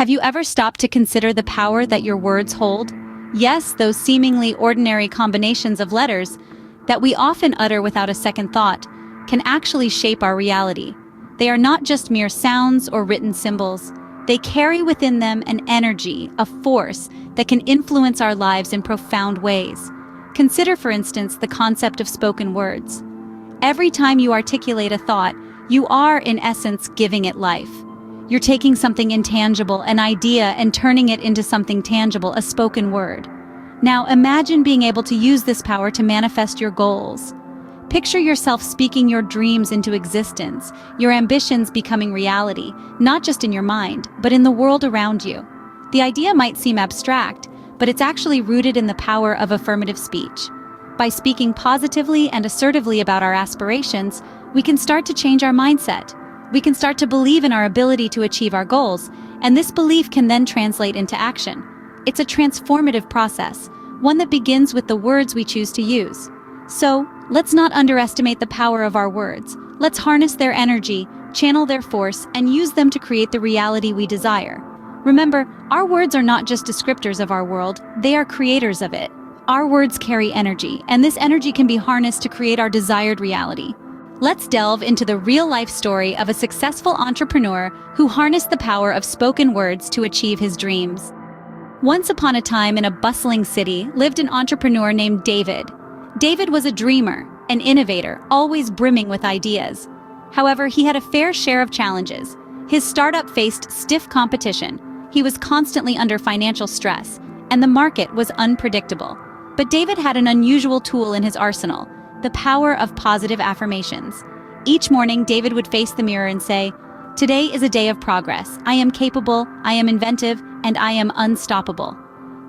Have you ever stopped to consider the power that your words hold? Yes, those seemingly ordinary combinations of letters that we often utter without a second thought can actually shape our reality. They are not just mere sounds or written symbols. They carry within them an energy, a force that can influence our lives in profound ways. Consider, for instance, the concept of spoken words. Every time you articulate a thought, you are, in essence, giving it life. You're taking something intangible, an idea, and turning it into something tangible, a spoken word. Now, imagine being able to use this power to manifest your goals. Picture yourself speaking your dreams into existence, your ambitions becoming reality, not just in your mind, but in the world around you. The idea might seem abstract, but it's actually rooted in the power of affirmative speech. By speaking positively and assertively about our aspirations, we can start to change our mindset. We can start to believe in our ability to achieve our goals, and this belief can then translate into action. It's a transformative process, one that begins with the words we choose to use. So, let's not underestimate the power of our words. Let's harness their energy, channel their force, and use them to create the reality we desire. Remember, our words are not just descriptors of our world, they are creators of it. Our words carry energy, and this energy can be harnessed to create our desired reality. Let's delve into the real-life story of a successful entrepreneur who harnessed the power of spoken words to achieve his dreams. Once upon a time in a bustling city lived an entrepreneur named David. David was a dreamer, an innovator, always brimming with ideas. However, he had a fair share of challenges. His startup faced stiff competition, he was constantly under financial stress, and the market was unpredictable. But David had an unusual tool in his arsenal: the power of positive affirmations. Each morning, David would face the mirror and say, "Today is a day of progress. I am capable, I am inventive, and I am unstoppable."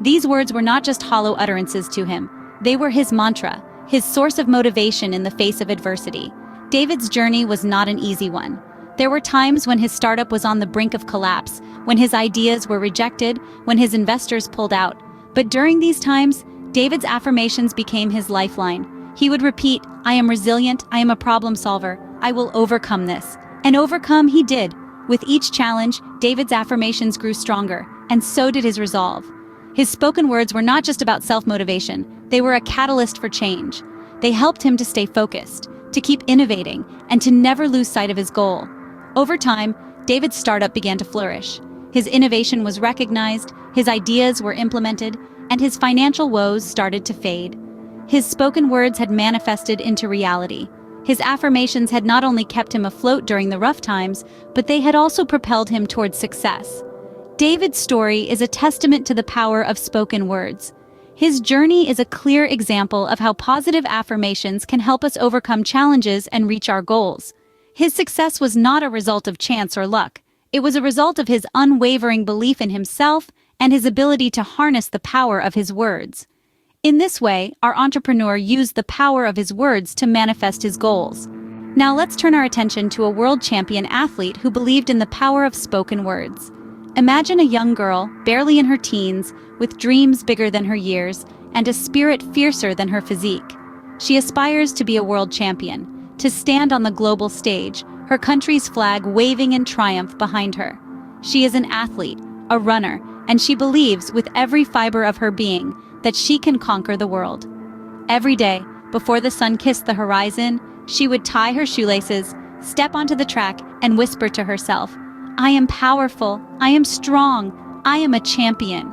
These words were not just hollow utterances to him. They were his mantra, his source of motivation in the face of adversity. David's journey was not an easy one. There were times when his startup was on the brink of collapse, when his ideas were rejected, when his investors pulled out. But during these times, David's affirmations became his lifeline. He would repeat, "I am resilient, I am a problem solver, I will overcome this." And overcome he did. With each challenge, David's affirmations grew stronger, and so did his resolve. His spoken words were not just about self-motivation, they were a catalyst for change. They helped him to stay focused, to keep innovating, and to never lose sight of his goal. Over time, David's startup began to flourish. His innovation was recognized, his ideas were implemented, and his financial woes started to fade. His spoken words had manifested into reality. His affirmations had not only kept him afloat during the rough times, but they had also propelled him towards success. David's story is a testament to the power of spoken words. His journey is a clear example of how positive affirmations can help us overcome challenges and reach our goals. His success was not a result of chance or luck. It was a result of his unwavering belief in himself and his ability to harness the power of his words. In this way, our entrepreneur used the power of his words to manifest his goals. Now let's turn our attention to a world champion athlete who believed in the power of spoken words. Imagine a young girl, barely in her teens, with dreams bigger than her years, and a spirit fiercer than her physique. She aspires to be a world champion, to stand on the global stage, her country's flag waving in triumph behind her. She is an athlete, a runner, and she believes with every fiber of her being that she can conquer the world. Every day, before the sun kissed the horizon, she would tie her shoelaces, step onto the track, and whisper to herself, "I am powerful, I am strong, I am a champion."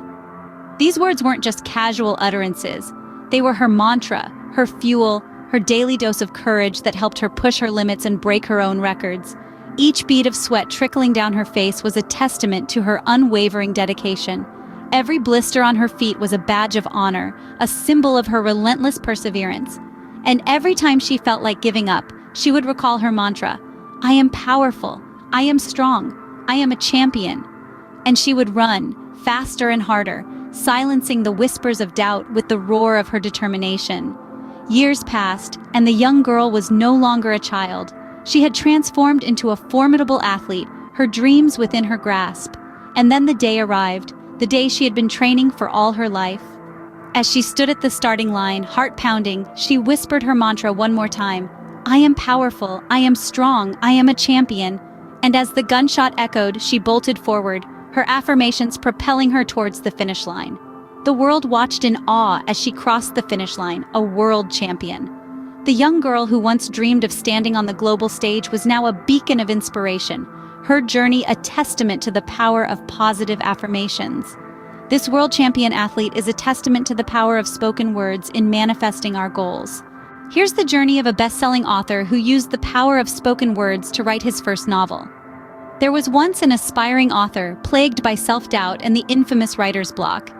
These words weren't just casual utterances. They were her mantra, her fuel, her daily dose of courage that helped her push her limits and break her own records. Each bead of sweat trickling down her face was a testament to her unwavering dedication. Every blister on her feet was a badge of honor, a symbol of her relentless perseverance. And every time she felt like giving up, she would recall her mantra, "I am powerful, I am strong, I am a champion." And she would run, faster and harder, silencing the whispers of doubt with the roar of her determination. Years passed, and the young girl was no longer a child. She had transformed into a formidable athlete, her dreams within her grasp. And then the day arrived, the day she had been training for all her life. As she stood at the starting line, heart pounding, she whispered her mantra one more time, "I am powerful, I am strong, I am a champion." And as the gunshot echoed, she bolted forward, her affirmations propelling her towards the finish line. The world watched in awe as she crossed the finish line, a world champion. The young girl who once dreamed of standing on the global stage was now a beacon of inspiration, her journey a testament to the power of positive affirmations. This world champion athlete is a testament to the power of spoken words in manifesting our goals. Here's the journey of a best-selling author who used the power of spoken words to write his first novel. There was once an aspiring author plagued by self-doubt and the infamous writer's block.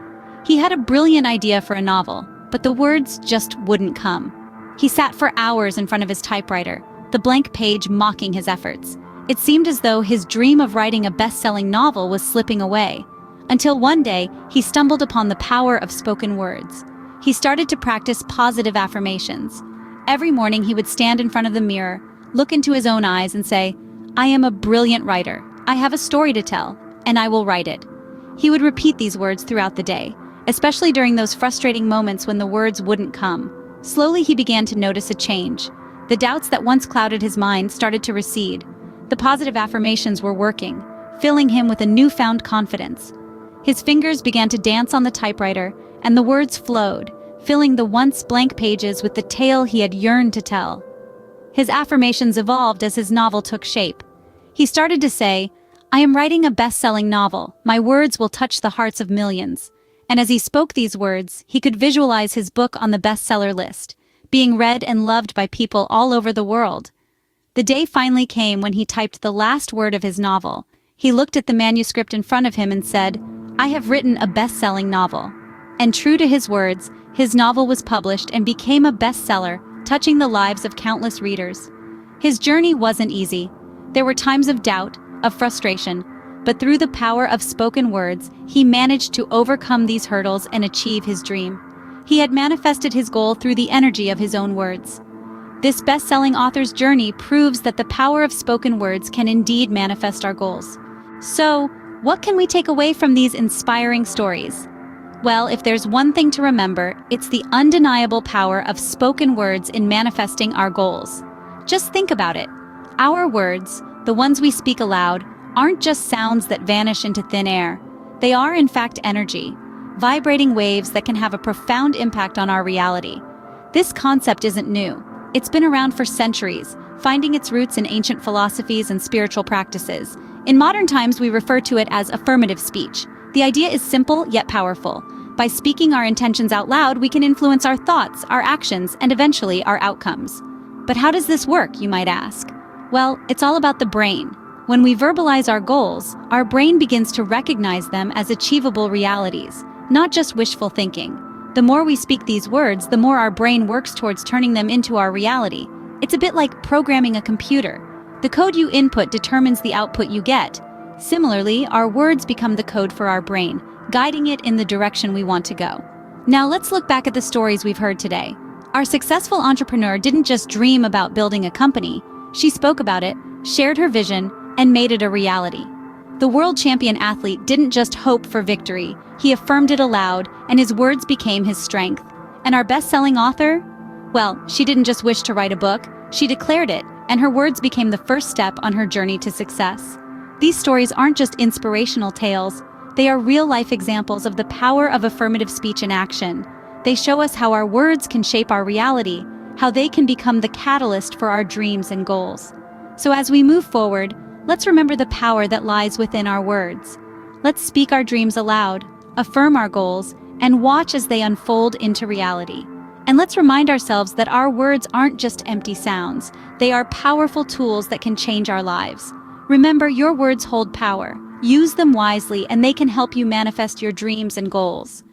He had a brilliant idea for a novel, but the words just wouldn't come. He sat for hours in front of his typewriter, the blank page mocking his efforts. It seemed as though his dream of writing a best-selling novel was slipping away. Until one day, he stumbled upon the power of spoken words. He started to practice positive affirmations. Every morning he would stand in front of the mirror, look into his own eyes and say, "I am a brilliant writer. I have a story to tell, and I will write it." He would repeat these words throughout the day, especially during those frustrating moments when the words wouldn't come. Slowly he began to notice a change. The doubts that once clouded his mind started to recede. The positive affirmations were working, filling him with a newfound confidence. His fingers began to dance on the typewriter, and the words flowed, filling the once blank pages with the tale he had yearned to tell. His affirmations evolved as his novel took shape. He started to say, "I am writing a best-selling novel. My words will touch the hearts of millions." And as he spoke these words, he could visualize his book on the bestseller list, being read and loved by people all over the world. The day finally came when he typed the last word of his novel. He looked at the manuscript in front of him and said, "I have written a best-selling novel." And true to his words, his novel was published and became a bestseller, touching the lives of countless readers. His journey wasn't easy. There were times of doubt, of frustration, but through the power of spoken words, he managed to overcome these hurdles and achieve his dream. He had manifested his goal through the energy of his own words. This best-selling author's journey proves that the power of spoken words can indeed manifest our goals. So, what can we take away from these inspiring stories? Well, if there's one thing to remember, it's the undeniable power of spoken words in manifesting our goals. Just think about it. Our words, the ones we speak aloud, aren't just sounds that vanish into thin air. They are, in fact, energy, vibrating waves that can have a profound impact on our reality. This concept isn't new. It's been around for centuries, finding its roots in ancient philosophies and spiritual practices. In modern times, we refer to it as affirmative speech. The idea is simple yet powerful. By speaking our intentions out loud, we can influence our thoughts, our actions, and eventually our outcomes. But how does this work, you might ask? Well, it's all about the brain. When we verbalize our goals, our brain begins to recognize them as achievable realities, not just wishful thinking. The more we speak these words, the more our brain works towards turning them into our reality. It's a bit like programming a computer. The code you input determines the output you get. Similarly, our words become the code for our brain, guiding it in the direction we want to go. Now let's look back at the stories we've heard today. Our successful entrepreneur didn't just dream about building a company. She spoke about it, shared her vision, and made it a reality. The world champion athlete didn't just hope for victory, he affirmed it aloud, and his words became his strength. And our best-selling author? Well, she didn't just wish to write a book, she declared it, and her words became the first step on her journey to success. These stories aren't just inspirational tales, they are real-life examples of the power of affirmative speech in action. They show us how our words can shape our reality, how they can become the catalyst for our dreams and goals. So as we move forward, let's remember the power that lies within our words. Let's speak our dreams aloud, affirm our goals, and watch as they unfold into reality. And let's remind ourselves that our words aren't just empty sounds. They are powerful tools that can change our lives. Remember, your words hold power. Use them wisely, and they can help you manifest your dreams and goals.